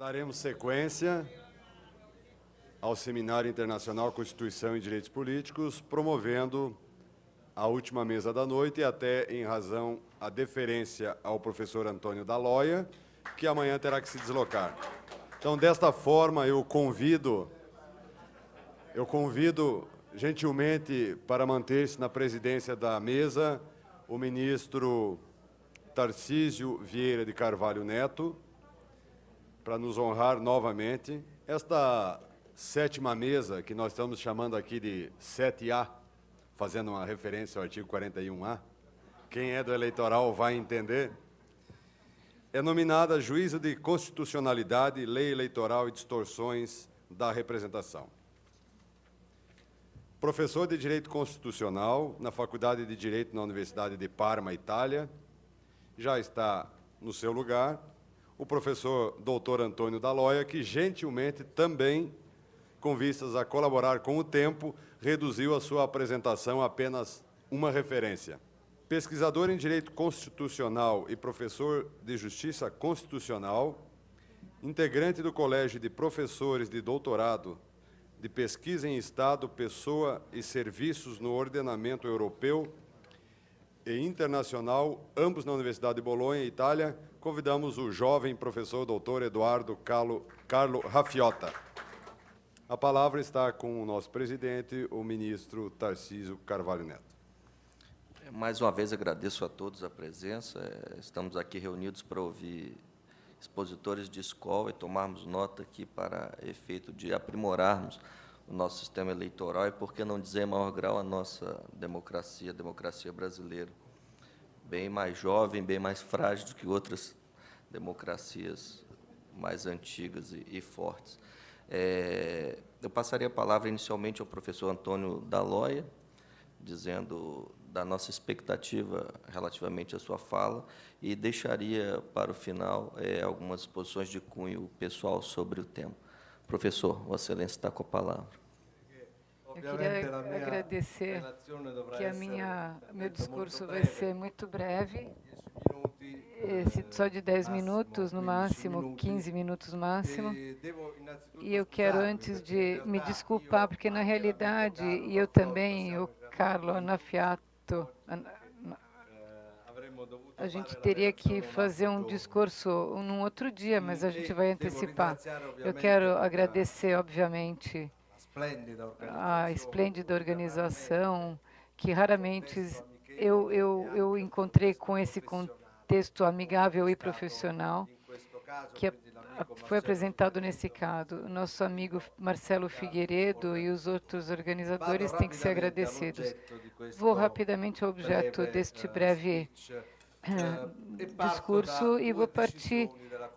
Daremos sequência ao Seminário Internacional Constituição e Direitos Políticos, promovendo a última mesa da noite e até em razão a deferência ao professor Antônio Daloia, que amanhã terá que se deslocar. Então, desta forma, eu convido gentilmente para manter-se na presidência da mesa o ministro Tarcísio Vieira de Carvalho Neto, para nos honrar novamente. Esta sétima mesa, que nós estamos chamando aqui de 7A, fazendo uma referência ao artigo 41A, quem é do eleitoral vai entender, é nominada Juíza de Constitucionalidade, Lei Eleitoral e Distorções da Representação. Professor de Direito Constitucional na Faculdade de Direito na Universidade de Parma, Itália, já está no seu lugar o professor doutor Antônio Daloia, que gentilmente também, com vistas a colaborar com o tempo, reduziu a sua apresentação a apenas uma referência. Pesquisador em Direito Constitucional e professor de Justiça Constitucional, integrante do Colégio de Professores de Doutorado de Pesquisa em Estado, Pessoa e Serviços no Ordenamento Europeu e Internacional, ambos na Universidade de Bolonha, Itália, convidamos o jovem professor doutor Eduardo Carlo Raffiota. A palavra está com o nosso presidente, o ministro Tarcísio Carvalho Neto. Mais uma vez agradeço a todos a presença. Estamos aqui reunidos para ouvir expositores de escola e tomarmos nota aqui para efeito de aprimorarmos o nosso sistema eleitoral e, por que não dizer, em maior grau, a nossa democracia, a democracia brasileira. Bem mais jovem, bem mais frágil do que outras democracias mais antigas e fortes. Eu passaria a palavra inicialmente ao professor Antônio Daloia, dizendo da nossa expectativa relativamente à sua fala, e deixaria para o final algumas posições de cunho pessoal sobre o tema. Professor, Vossa Excelência está com a palavra. Eu queria agradecer que meu discurso vai ser muito breve, só de 10 minutos, no máximo, 15 minutos no máximo. E eu quero, antes de me desculpar, porque, na realidade, e eu também, o Carlo Raffiota, a gente teria que fazer um discurso num outro dia, mas a gente vai antecipar. Eu quero agradecer, obviamente, a esplêndida organização, que raramente eu encontrei com esse contexto amigável e profissional, que foi apresentado nesse caso. O nosso amigo Marcelo Figueiredo e os outros organizadores têm que ser agradecidos. Vou rapidamente ao objeto deste breve discurso e vou partir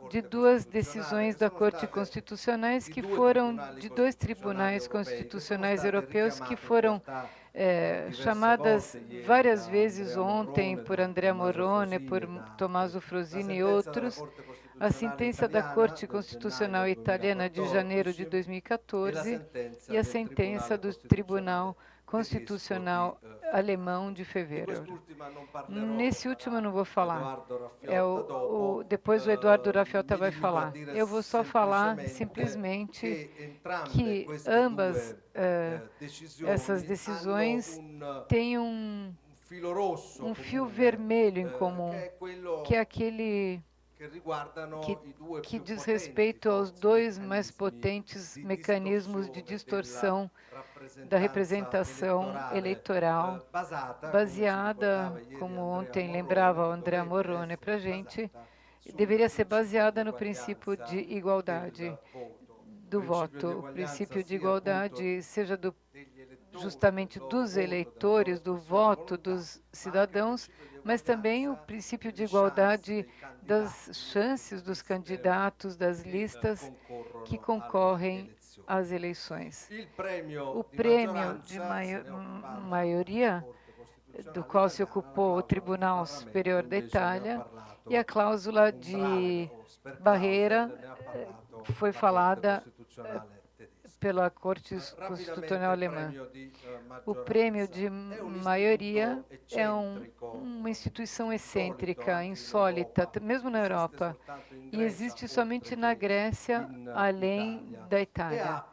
de duas decisões da Corte Constitucionais que foram de dois tribunais constitucionais europeus que foram chamadas várias vezes ontem por Andrea Morrone, por Tommaso Frosini e outros. A sentença da Corte Constitucional Italiana de janeiro de 2014 e a sentença do Tribunal Constitucional Alemão de fevereiro. Nesse último eu não vou falar. Depois o Eduardo Raffiota vai falar. Eu vou só falar simplesmente que ambas essas decisões têm um fio vermelho em comum, que é aquele que diz respeito aos dois mais potentes mecanismos de distorção da representação eleitoral, baseada, como ontem lembrava o Andrea Morrone para a gente, deveria ser baseada no princípio de igualdade do voto, o princípio de igualdade, seja justamente dos eleitores, do voto dos cidadãos, mas também o princípio de igualdade das chances dos candidatos, das listas que concorrem às eleições. O prêmio de maioria, do qual se ocupou o Tribunal Superior da Itália, e a cláusula de barreira foi falada pela Corte Constitucional Alemã. O prêmio de maioria é uma instituição excêntrica, insólita, mesmo na Europa, e existe somente na Grécia, além da Itália.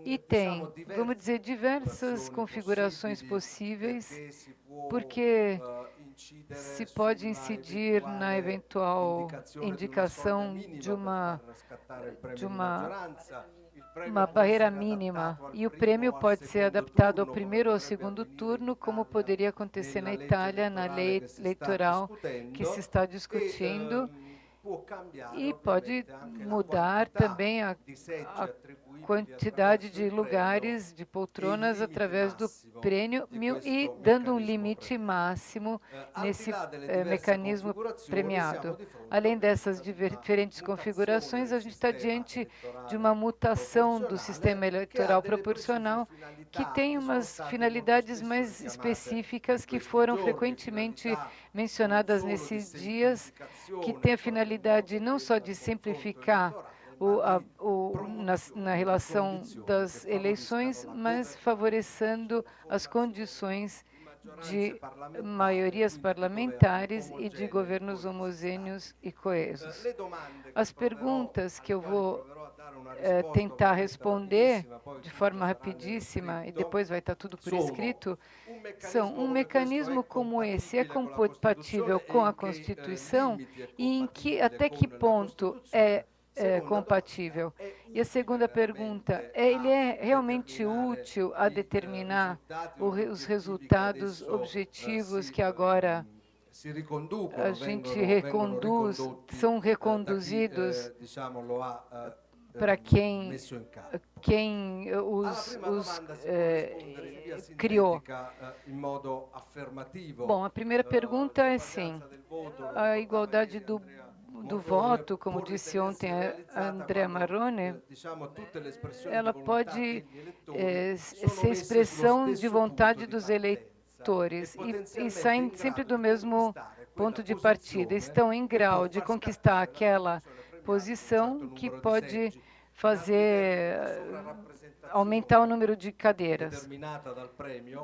E tem, vamos dizer, diversas configurações possíveis, porque se pode incidir na eventual indicação de uma barreira mínima, e o prêmio pode ser adaptado ao primeiro ou ao segundo turno, como poderia acontecer na Itália, na lei eleitoral que se está discutindo, e pode mudar também a quantidade de lugares, de poltronas, através do prêmio e dando um limite máximo nesse mecanismo premiado. Além dessas diferentes configurações, a gente está diante de uma mutação do sistema eleitoral proporcional que tem umas finalidades mais específicas que foram frequentemente mencionadas nesses dias, que tem a finalidade não só de simplificar na relação das eleições, mas favorecendo as condições de maiorias parlamentares e de governos homogêneos e coesos. As perguntas que eu vou tentar responder de forma rapidíssima, e depois vai estar tudo por escrito, são: um mecanismo como esse é compatível com a Constituição e até que ponto é compatível? E a segunda pergunta, ele é realmente útil a determinar os resultados objetivos que agora a gente são reconduzidos para quem os criou? Bom, a primeira pergunta é sim. A igualdade do voto, como disse ontem a Andrea Marrone, ela pode ser expressão de vontade dos eleitores e saem sempre do mesmo ponto de partida. Estão em grau de conquistar aquela posição que pode fazer aumentar o número de cadeiras,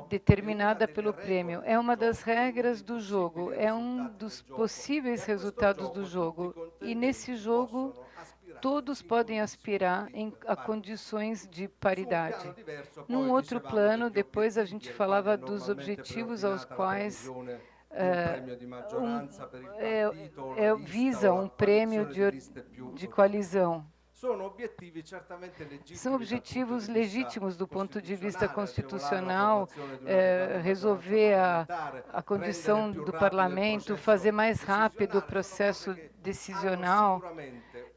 determinada pelo prêmio. É uma das regras do jogo, é um dos possíveis resultados do jogo. E nesse jogo, todos podem aspirar a condições de paridade. Num outro plano, depois a gente falava dos objetivos aos quais visa um prêmio de coalizão. São objetivos legítimos do ponto de vista constitucional, resolver a condição do parlamento, fazer mais rápido o processo decisional.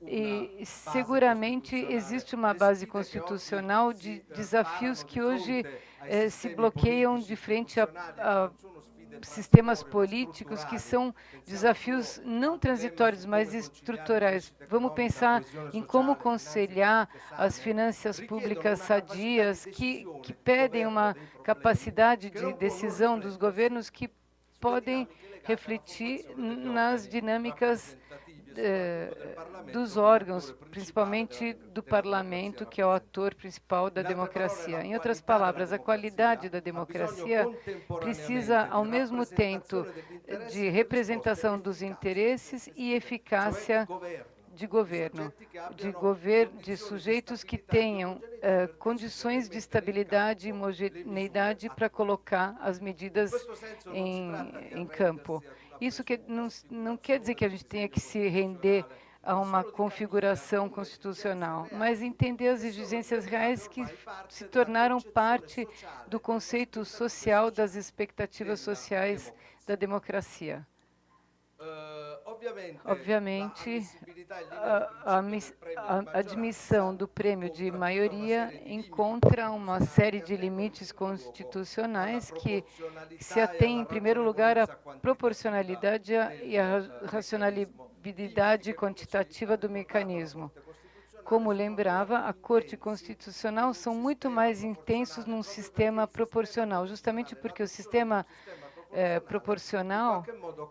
E seguramente existe uma base constitucional de desafios que hoje se bloqueiam de frente a sistemas políticos que são desafios não transitórios, mas estruturais. Vamos pensar em como conciliar as finanças públicas sadias que pedem uma capacidade de decisão dos governos que podem refletir nas dinâmicas dos órgãos, principalmente do parlamento, que é o ator principal da democracia. Em outras palavras, a qualidade da democracia precisa, ao mesmo tempo, de representação dos interesses e eficácia de governo, de sujeitos que tenham condições de estabilidade e homogeneidade para colocar as medidas em campo. Isso não quer dizer que a gente tenha que se render a uma configuração constitucional, mas entender as exigências reais que se tornaram parte do conceito social das expectativas sociais da democracia. Obviamente, a admissão do prêmio de maioria encontra uma série de limites constitucionais que se atém, em primeiro lugar, à proporcionalidade e à racionalidade quantitativa do mecanismo. Como lembrava, a Corte Constitucional são muito mais intensos num sistema proporcional, justamente porque o sistema proporcional,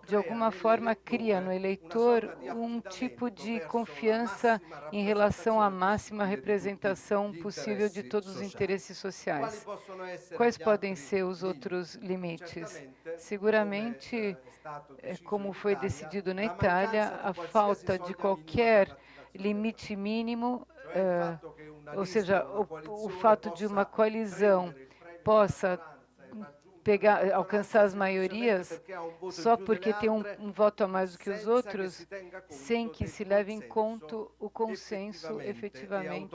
de alguma forma cria no eleitor um tipo de confiança em relação à máxima representação possível de todos os interesses sociais. Quais podem ser os outros limites? Seguramente, como foi decidido na Itália, a falta de qualquer limite mínimo, ou seja, o fato de uma coalizão possa alcançar as maiorias só porque tem um voto a mais do que os outros, sem que se leve em conta o consenso efetivamente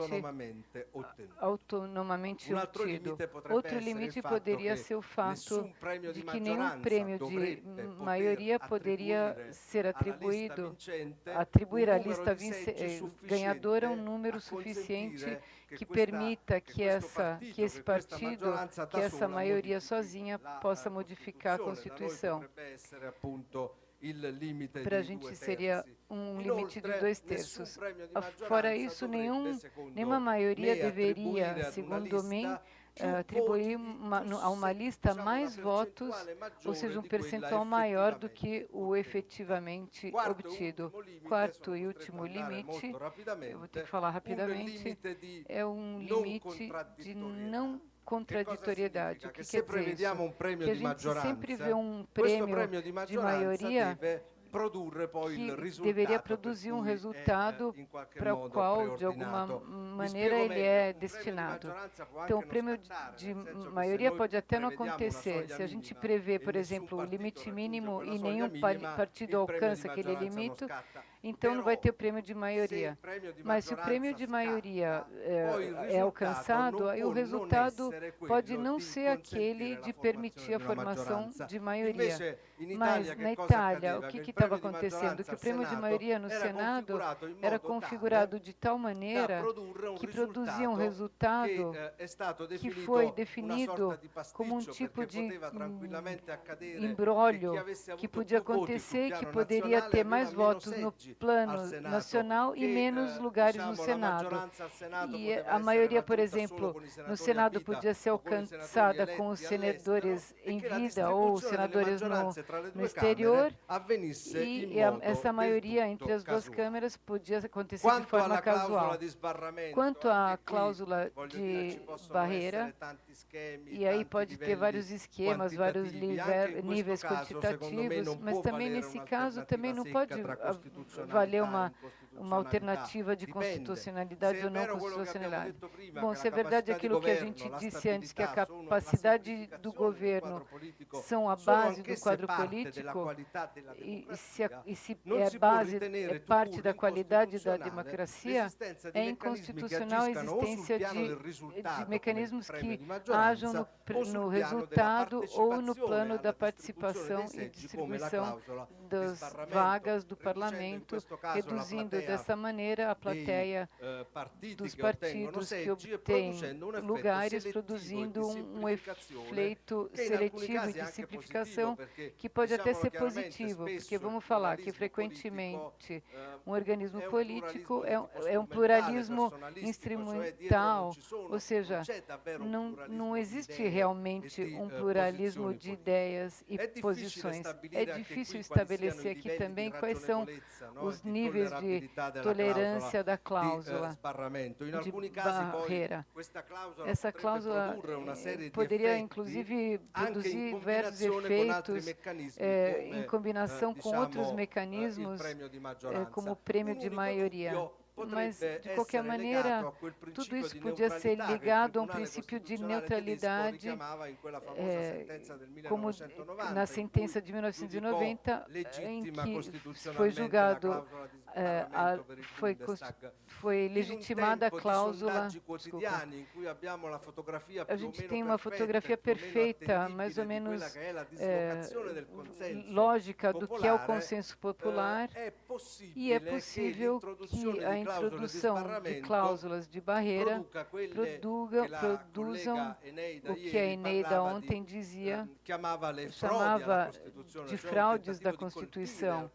autonomamente obtido. Outro limite poderia ser o fato de que nenhum prêmio de maioria poderia ser atribuir à lista ganhadora um número suficiente que permita que esse partido, que essa maioria sozinha possa modificar a Constituição. Para a gente seria um limite de 2/3. Fora isso, nenhuma maioria deveria, segundo mim, atribuir a uma lista mais votos, ou seja, um percentual maior do que o efetivamente obtido. Quarto e último limite, eu vou ter que falar rapidamente, é um limite de não contraditoriedade. O que quer dizer isso? Que a gente sempre vê um prêmio de maioria que deveria produzir um resultado para o qual, de alguma maneira, ele é destinado. Então, o prêmio de maioria pode até não acontecer. Se a gente prevê, por exemplo, o limite mínimo e nenhum partido alcança aquele limite, então não vai ter o prêmio de maioria. Mas se o prêmio de maioria é alcançado, aí o resultado pode não ser aquele de permitir a formação de maioria. Mas na Itália, o que estava acontecendo? Que o prêmio de maioria no Senado era configurado de tal maneira que produzia um resultado que foi definido como um tipo de imbróglio que podia acontecer e que poderia ter mais votos no plano nacional e menos lugares no Senado. E a maioria, por exemplo, no Senado podia ser alcançada com os senadores em vida ou os senadores no exterior, e essa maioria entre as duas câmeras podia acontecer de forma casual. Quanto à cláusula de barreira, e aí pode ter vários esquemas, vários níveis quantitativos, mas também nesse caso também não pode valer uma alternativa de constitucionalidade ou não constitucionalidade. Bom, se é verdade aquilo que a gente disse antes, que a capacidade do governo são a base do quadro político, e se é base, é parte da qualidade da democracia, é inconstitucional a existência de mecanismos que hajam no resultado ou no plano da participação e distribuição das vagas do parlamento, reduzindo dessa maneira a plateia dos partidos que obtêm lugares, produzindo um efeito seletivo e de simplificação que pode até ser positivo, porque vamos falar que frequentemente um organismo político é um pluralismo instrumental, ou seja, não existe realmente um pluralismo de ideias e posições. É difícil estabelecer aqui também quais são os níveis de tolerância da cláusula de barreira. Essa cláusula poderia, inclusive, produzir diversos efeitos em combinação com outros mecanismos, como o prêmio de maioria. Mas, de qualquer maneira, tudo isso podia ser ligado a um princípio de neutralidade, como na sentença de 1990, em que foi julgado, foi legitimada a cláusula. Desculpa. A gente tem uma fotografia perfeita, mais ou menos lógica do que é o consenso popular, e é possível que a introdução de cláusulas de barreira produzam o que a Eneida ontem dizia, chamava de fraudes da Constituição,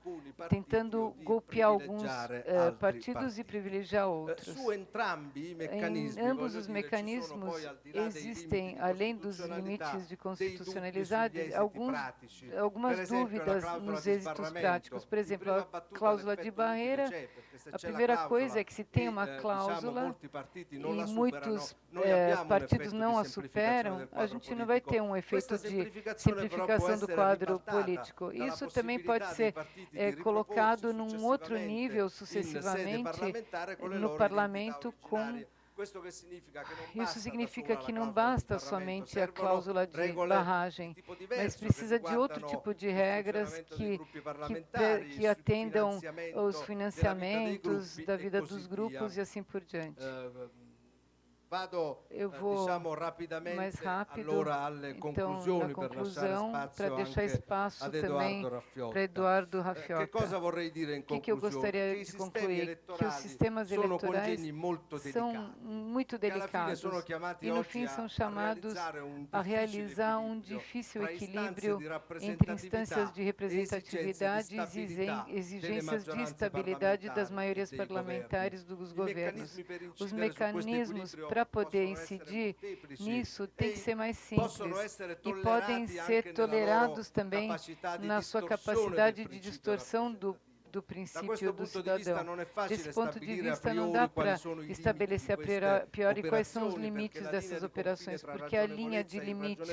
tentando golpear alguns partidos e privilegiar outros. Em ambos os mecanismos existem, além dos limites de constitucionalidade, algumas dúvidas nos êxitos práticos. Por exemplo, a cláusula de barreira, a primeira coisa é que se tem uma cláusula e muitos partidos não a superam, a gente não vai ter um efeito de simplificação do quadro político. Isso também pode ser colocado num outro nível sucessivamente no parlamento com... Isso significa que não basta somente a cláusula de barragem, mas precisa de outro tipo de regras que atendam os financiamentos da vida dos grupos e assim por diante. Eu vou mais rápido, então, na conclusão, para deixar espaço também para Eduardo Raffiota. O que eu gostaria de concluir? Que os sistemas eleitorais são muito delicados e, no fim, são chamados a realizar um difícil equilíbrio entre instâncias de representatividade e exigências de estabilidade das maiorias parlamentares dos governos. Os mecanismos para poder incidir nisso tem que ser mais simples e podem ser tolerados também na sua capacidade de distorção do princípio do cidadão. Desse ponto de vista, não dá para estabelecer a priori quais são os limites dessas operações, porque a linha de limite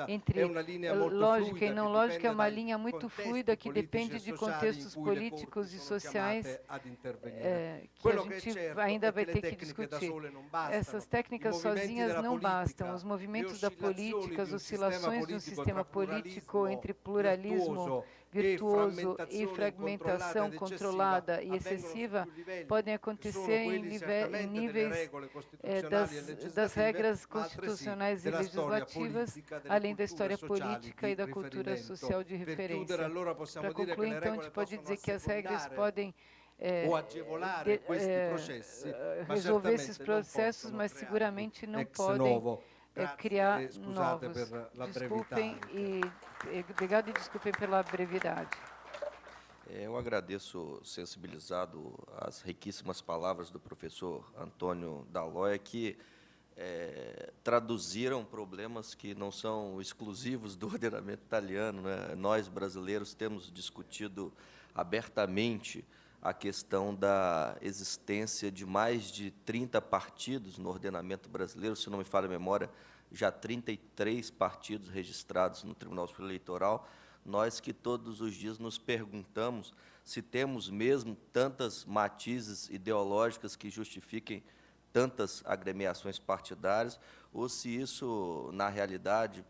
entre lógica e não lógica é uma linha muito fluida que depende de contextos políticos e sociais que a gente ainda vai ter que discutir. Essas técnicas sozinhas não bastam. Os movimentos da política, as oscilações de um sistema político entre pluralismo virtuoso e fragmentação controlada e excessiva podem acontecer em níveis das regras constitucionais e legislativas, além da história política e da cultura social de referência. Para concluir, então, a gente pode dizer que as regras podem resolver esses processos, mas seguramente não podem criar novos. Desculpem obrigado e desculpem pela brevidade. Eu agradeço, sensibilizado, as riquíssimas palavras do professor Antônio D'Aloia, que traduziram problemas que não são exclusivos do ordenamento italiano, né? Nós, brasileiros, temos discutido abertamente a questão da existência de mais de 30 partidos no ordenamento brasileiro, se não me falha a memória, já 33 partidos registrados no Tribunal Superior Eleitoral. Nós que todos os dias nos perguntamos se temos mesmo tantas matizes ideológicas que justifiquem tantas agremiações partidárias, ou se isso, na realidade,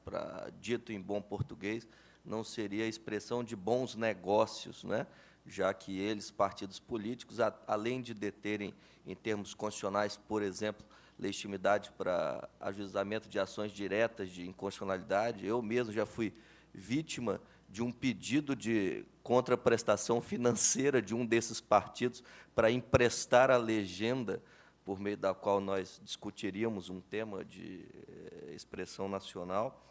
dito em bom português, não seria a expressão de bons negócios, né? Já que eles, partidos políticos, além de deterem, em termos constitucionais, por exemplo, legitimidade para ajuizamento de ações diretas de inconstitucionalidade, eu mesmo já fui vítima de um pedido de contraprestação financeira de um desses partidos para emprestar a legenda por meio da qual nós discutiríamos um tema de expressão nacional.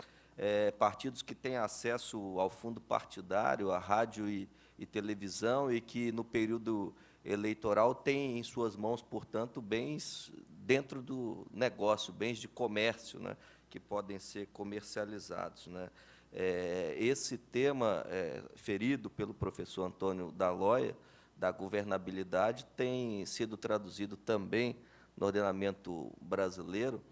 Partidos que têm acesso ao fundo partidário, à rádio e televisão, e que, no período eleitoral, têm em suas mãos, portanto, bens dentro do negócio, bens de comércio, né, que podem ser comercializados, né. Esse tema ferido pelo professor Antônio D'Aloia, da governabilidade, tem sido traduzido também no ordenamento brasileiro,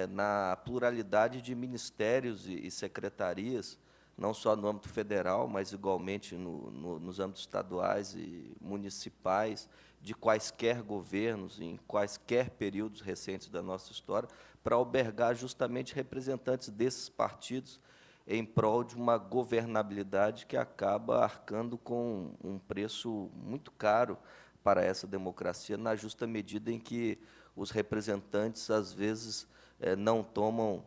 na pluralidade de ministérios e secretarias, não só no âmbito federal, mas igualmente nos âmbitos estaduais e municipais, de quaisquer governos, em quaisquer períodos recentes da nossa história, para albergar justamente representantes desses partidos em prol de uma governabilidade que acaba arcando com um preço muito caro para essa democracia, na justa medida em que os representantes, às vezes, não tomam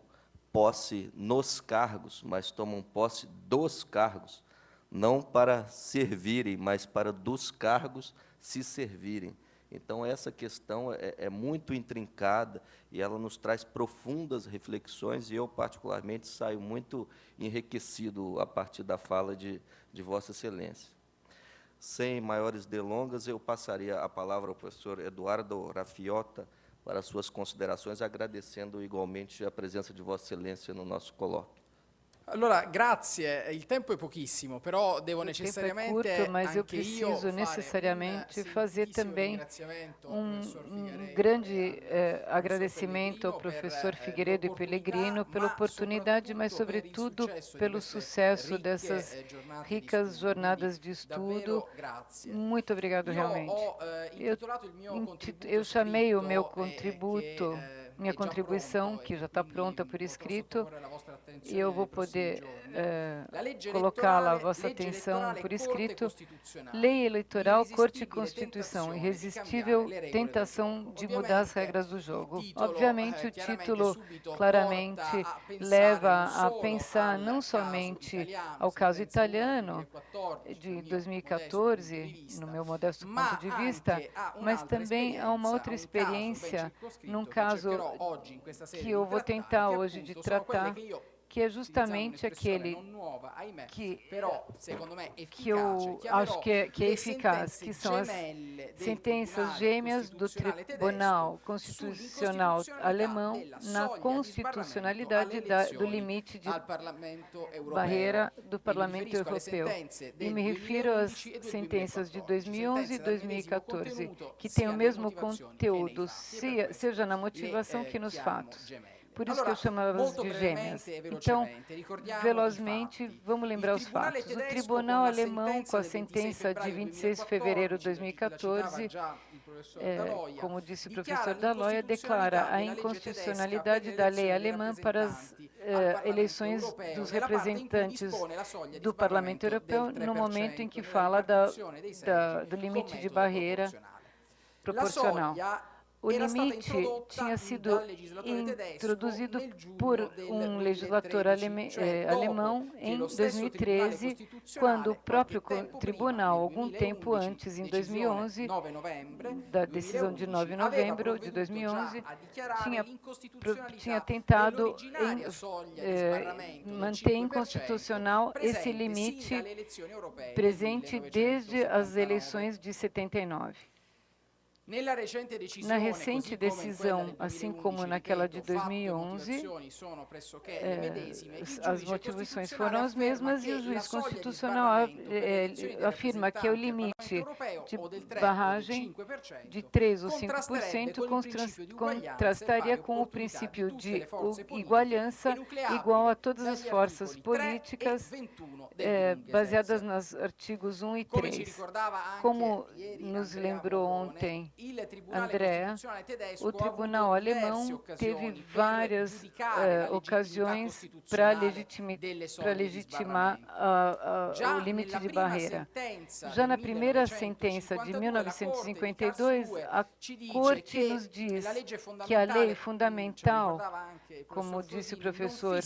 posse nos cargos, mas tomam posse dos cargos, não para servirem, mas para dos cargos se servirem. Então, essa questão é muito intrincada e ela nos traz profundas reflexões, e eu, particularmente, saio muito enriquecido a partir da fala de Vossa Excelência. Sem maiores delongas, eu passaria a palavra ao professor Eduardo Raffiota para suas considerações, agradecendo igualmente a presença de Vossa Excelência no nosso colóquio. Allora, grazie. Il tempo è pochissimo, però devo O tempo é necessariamente curto, mas eu anche io preciso fare necessariamente fazer sentitissimo também ringraziamento al um professor Figueiredo grande e al agradecimento ao professor professor Pellegrino Figueiredo e per, Pellegrino pela oportunidade, mas, sobretudo, pelo sucesso dessas ricas jornadas de estudo. Muito obrigado, realmente. Eu chamei o meu contributo, minha contribuição, que já está pronta por escrito, e eu vou poder colocá-la à vossa atenção por escrito. Lei Eleitoral, Corte e Constituição, irresistível tentação de mudar as regras do jogo. Obviamente, o título claramente leva a pensar não somente ao caso italiano de 2014, no meu modesto ponto de vista, mas também a uma outra experiência, num caso que eu vou tentar hoje de tratar, que é justamente aquele que eu acho que é eficaz, que são as sentenças gêmeas do Tribunal Constitucional Alemão na constitucionalidade do limite de barreira do Parlamento Europeu. E me refiro às sentenças de 2011 e 2014, que têm o mesmo conteúdo, seja na motivação que nos fatos. Por isso que eu chamava-as de gêmeas. Então, velozmente, vamos lembrar os fatos. O Tribunal Alemão, com a sentença de 26 de fevereiro de 2014, como disse o professor Daloia, declara a inconstitucionalidade da lei alemã para as eleições dos representantes do Parlamento Europeu, no momento em que fala do limite de barreira proporcional. O limite tinha sido introduzido por um legislador alemão em 2013, quando o próprio tribunal, algum tempo antes, em 2011, da decisão de 9 de novembro de 2011, tinha tentado manter inconstitucional esse limite presente desde as eleições de 79. Na recente decisão, assim como naquela de 2011, as motivações foram as mesmas e o juiz constitucional afirma que o limite de barragem de 3 ou 5% contrastaria com o princípio de igualdade igual a todas as forças políticas baseadas nos artigos 1 e 3. Como nos lembrou ontem Andrea, o tribunal alemão teve várias ocasiões para legitimar o limite de barreira. Já na primeira sentença de 1952, a Corte nos diz que a lei fundamental, como disse o professor,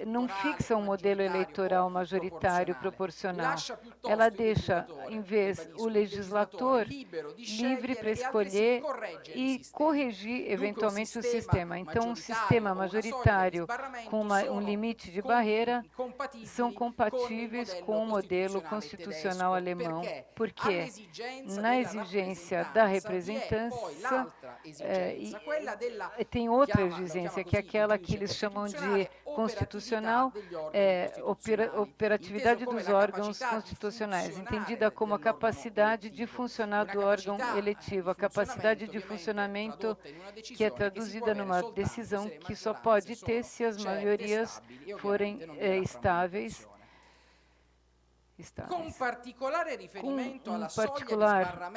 não fixa um modelo eleitoral majoritário proporcional. Ela deixa, em vez, o legislador livre para escolher e corrigir eventualmente o sistema. Então, um sistema majoritário com um limite de barreira são compatíveis com o modelo constitucional alemão, porque na exigência da representância tem outra exigência, que é aquela que eles chamam de constitucional, operatividade dos órgãos constitucionais, entendida como a capacidade de funcionar do órgão eletivo, a capacidade de funcionamento que é traduzida numa decisão que só pode ter se as maiorias forem estáveis. Com particular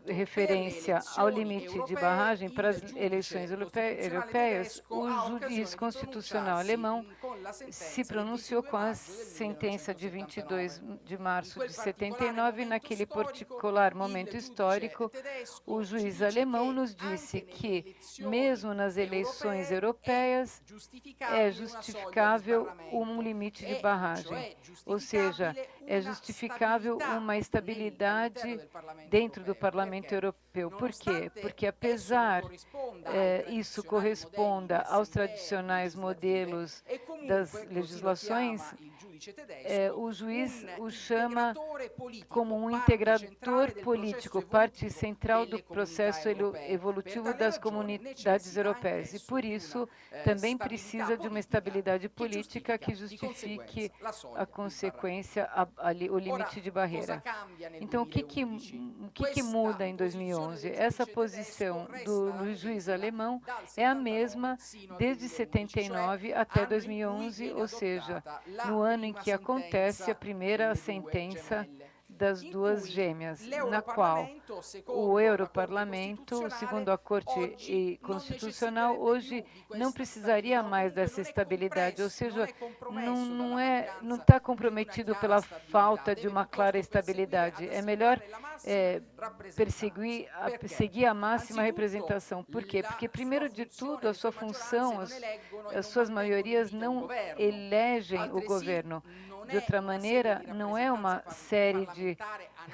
referência ao limite de barragem para as eleições europeias, o juiz constitucional alemão se pronunciou com a sentença de 22 de março de 79. Naquele particular momento histórico, o juiz alemão nos disse que, mesmo nas eleições europeias, é justificável um limite de barragem, ou seja, é justificável uma estabilidade dentro do Parlamento Europeu. Por quê? Porque, apesar isso corresponda aos tradicionais modelos das legislações, o juiz o chama como um integrador político, parte central do processo evolutivo das comunidades europeias. E, por isso, também precisa de uma estabilidade política que justifique a consequência, o limite de barreira. Então, o que muda em 2011? Essa posição do juiz alemão é a mesma desde 79 até 2011, ou seja, no ano em que acontece a primeira sentença das duas gêmeas, na qual o Europarlamento, segundo a Corte Constitucional, hoje não precisaria mais dessa estabilidade, ou seja, não está comprometido pela falta de uma clara estabilidade. É melhor perseguir a máxima representação. Por quê? Porque, primeiro de tudo, a sua função, as suas maiorias não elegem o governo. De outra maneira, não é uma série de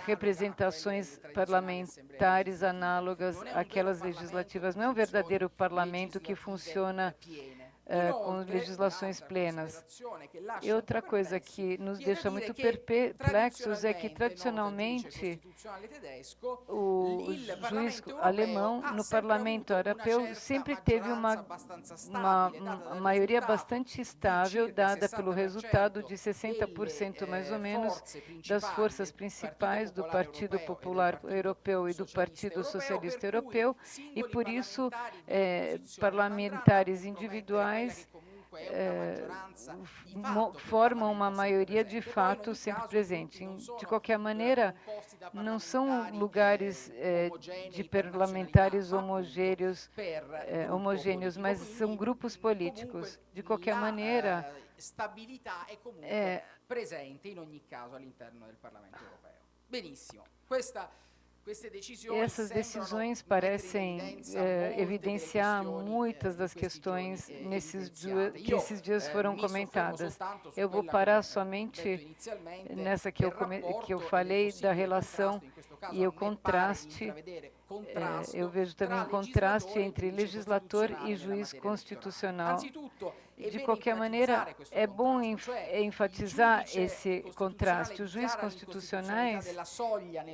representações parlamentares análogas àquelas legislativas. Não é um verdadeiro parlamento que funciona com legislações plenas. E outra coisa que nos deixa muito perplexos é que, tradicionalmente, o juiz alemão no Parlamento Europeu sempre teve uma maioria bastante estável, dada pelo resultado de 60% mais ou menos das forças principais do Partido Popular Europeu e do Partido Socialista Europeu, e por isso parlamentares individuais formam uma maioria de fato sempre presente. De qualquer maneira, não são lugares de parlamentares homogêneos, mas são grupos políticos. De qualquer maneira, presente in ogni caso all'interno del Parlamento europeo. Benissimo. Essas decisões parecem evidenciar muitas das questões que esses dias foram comentadas. Eu vou parar somente nessa que eu falei da relação e o contraste. Eu vejo também um contraste entre legislator e juiz constitucional. De qualquer maneira, é bom enfatizar esse contraste. Os juízes constitucionais,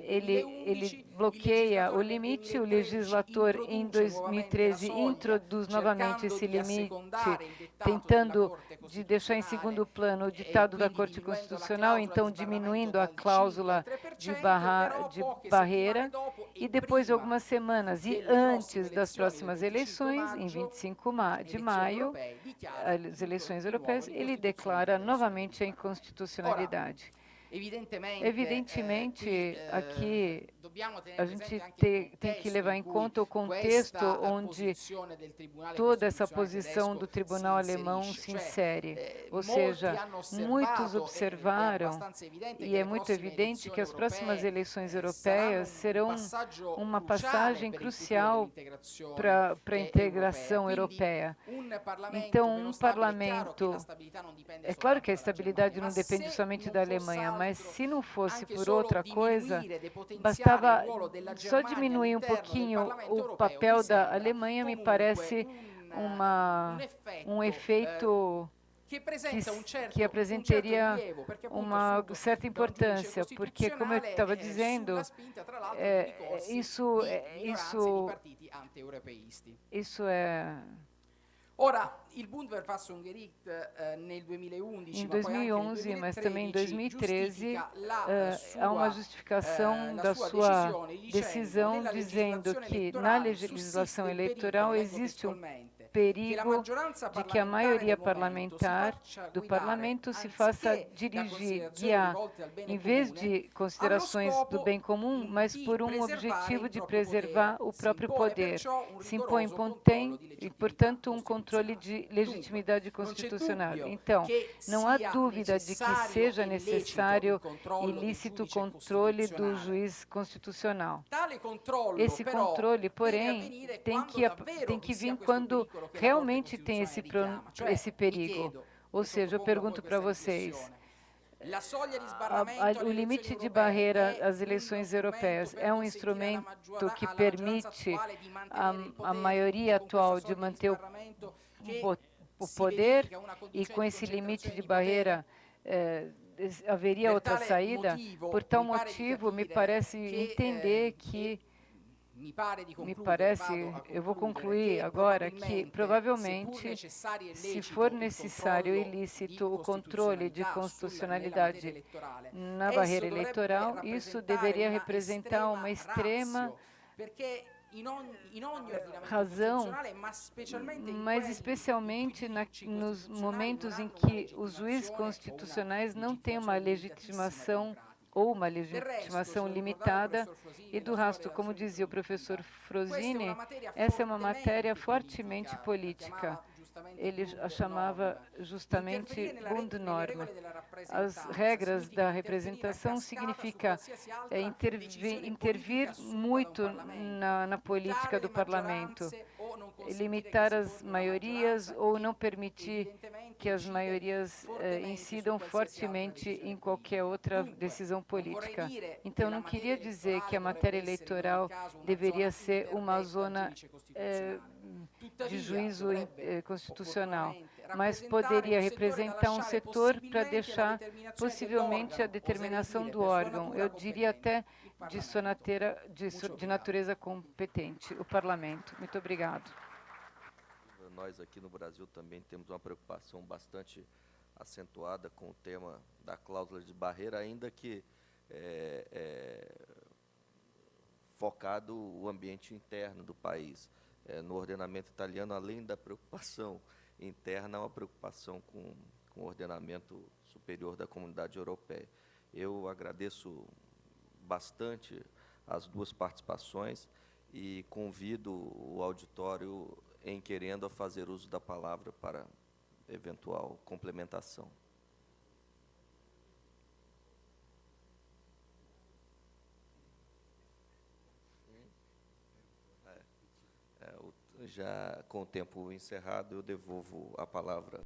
ele bloqueia o limite, o legislator, em 2013, introduz novamente esse limite, tentando de deixar em segundo plano o ditado da Corte Constitucional, então diminuindo a cláusula de barreira, e depois, algumas semanas e antes das próximas eleições, em 25 de maio, as eleições europeias, ele declara novamente a inconstitucionalidade. Evidentemente, aqui a gente tem que levar em conta o contexto onde toda essa posição do tribunal alemão se insere. Ou seja, muitos observaram, e é muito evidente, que as próximas eleições europeias serão uma passagem crucial para a integração europeia. Então, um parlamento... É claro que a estabilidade não depende somente da Alemanha, mas se não fosse por outra coisa, bastava só diminuir um pouquinho o papel da Alemanha, me parece um efeito que apresentaria uma certa importância, porque, como eu estava dizendo, isso é... Em 2011, mas também em 2013, há uma justificação da sua decisão dizendo que na legislação eleitoral existe perigo de que a maioria parlamentar do parlamento se faça dirigir, guiar, em vez de considerações do bem comum, mas por um objetivo de preservar o próprio poder. Se impõe, e, portanto, um controle de legitimidade constitucional. Então, não há dúvida de que seja necessário e lícito o controle do juiz constitucional. Esse controle, porém, tem que vir quando realmente tem esse perigo. Ou seja, eu pergunto para vocês, o limite de barreira às eleições europeias é um instrumento que permite a maioria atual de manter o poder, e com esse limite de barreira haveria outra saída? Por tal motivo, me parece entender que eu vou concluir agora que, provavelmente, se for necessário e lícito o controle de constitucionalidade na barreira eleitoral, isso deveria representar uma extrema razão, mas especialmente nos momentos em que os juízes constitucionais não têm uma legitimação ou uma legitimação limitada, e do resto, como dizia o professor Frosini, essa é uma matéria fortemente política. Ele a chamava justamente Bundnorm. As regras da representação significa intervir muito na política do parlamento, limitar as maiorias ou não permitir que as maiorias incidam fortemente em qualquer outra decisão política. Então, não queria dizer que a matéria eleitoral deveria ser uma zona de juízo constitucional, mas poderia representar um setor para deixar possivelmente a determinação do órgão, eu diria até de natureza competente, o parlamento. Muito obrigado. Nós aqui no Brasil também temos uma preocupação bastante acentuada com o tema da cláusula de barreira, ainda que focado o ambiente interno do país. No ordenamento italiano, além da preocupação interna, há uma preocupação com o ordenamento superior da comunidade europeia. Eu agradeço bastante as duas participações e convido o auditório em querendo a fazer uso da palavra para eventual complementação. Já com o tempo encerrado, eu devolvo a palavra